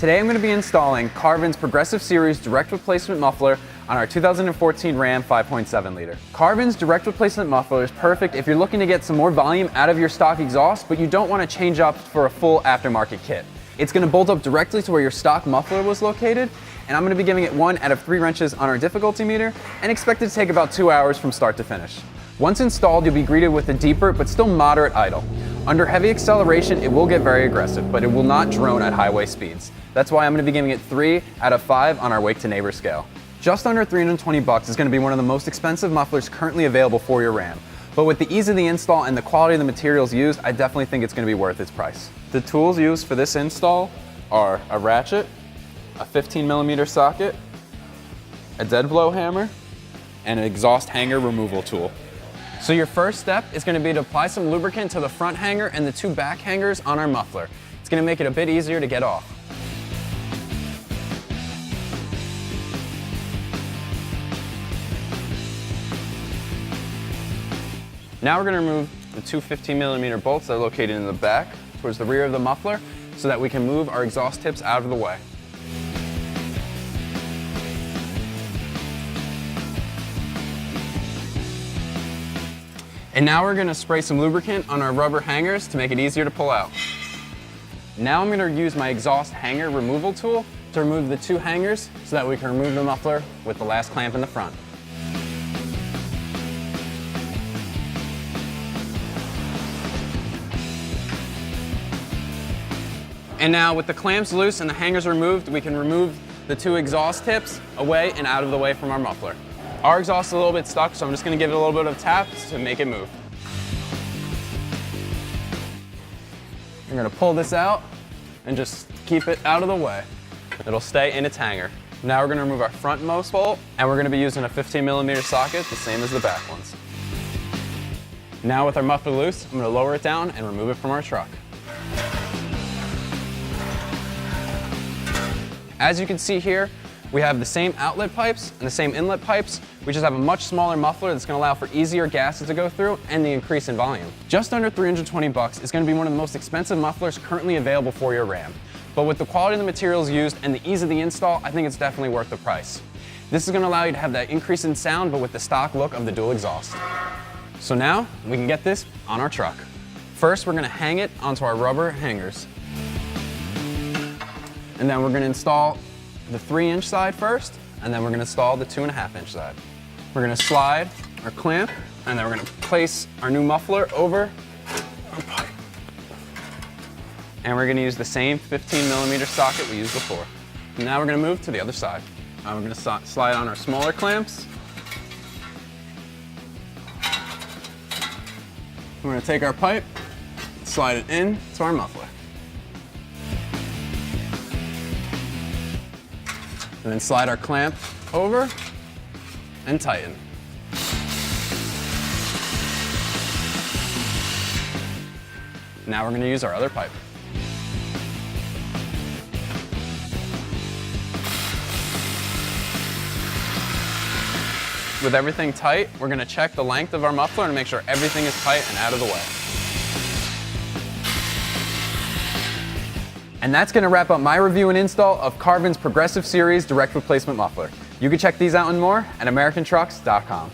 Today I'm going to be installing Carven's Progressive Series direct replacement muffler on our 2014 Ram 5.7 liter. Carven's direct replacement muffler is perfect if you're looking to get some more volume out of your stock exhaust, but you don't want to change up for a full aftermarket kit. It's going to bolt up directly to where your stock muffler was located, and I'm going to be giving it 1 out of 3 wrenches on our difficulty meter and expect it to take about 2 hours from start to finish. Once installed, you'll be greeted with a deeper but still moderate idle. Under heavy acceleration, it will get very aggressive, but it will not drone at highway speeds. That's why I'm going to be giving it 3 out of 5 on our Wake to Neighbor scale. Just under $320 is going to be one of the most expensive mufflers currently available for your Ram. But with the ease of the install and the quality of the materials used, I definitely think it's going to be worth its price. The tools used for this install are a ratchet, a 15mm socket, a dead blow hammer, and an exhaust hanger removal tool. So your first step is going to be to apply some lubricant to the front hanger and the 2 back hangers on our muffler. It's going to make it a bit easier to get off. Now we're going to remove the 2 15mm bolts that are located in the back towards the rear of the muffler so that we can move our exhaust tips out of the way. And now we're going to spray some lubricant on our rubber hangers to make it easier to pull out. Now I'm going to use my exhaust hanger removal tool to remove the 2 hangers so that we can remove the muffler with the last clamp in the front. And now with the clamps loose and the hangers removed, we can remove the 2 exhaust tips away and out of the way from our muffler. Our exhaust is a little bit stuck, so I'm just going to give it a little bit of tap to make it move. I'm going to pull this out and just keep it out of the way. It'll stay in its hanger. Now we're going to remove our frontmost bolt, and we're going to be using a 15mm socket, the same as the back ones. Now with our muffler loose, I'm going to lower it down and remove it from our truck. As you can see here, we have the same outlet pipes and the same inlet pipes. We just have a much smaller muffler that's going to allow for easier gases to go through and the increase in volume. Just under $320 is going to be one of the most expensive mufflers currently available for your Ram. But with the quality of the materials used and the ease of the install, I think it's definitely worth the price. This is going to allow you to have that increase in sound, but with the stock look of the dual exhaust. So now we can get this on our truck. First, we're going to hang it onto our rubber hangers. And then we're going to install the 3-inch side first, and then we're going to install the 2.5-inch side. We're going to slide our clamp, and then we're going to place our new muffler over our pipe. And we're going to use the same 15mm socket we used before. And now we're going to move to the other side. We're going to slide on our smaller clamps. We're going to take our pipe, slide it in to our muffler. And then slide our clamp over and tighten. Now we're going to use our other pipe. With everything tight, we're going to check the length of our muffler and make sure everything is tight and out of the way. And that's going to wrap up my review and install of Carven's Progressive Series direct replacement muffler. You can check these out and more at AmericanTrucks.com.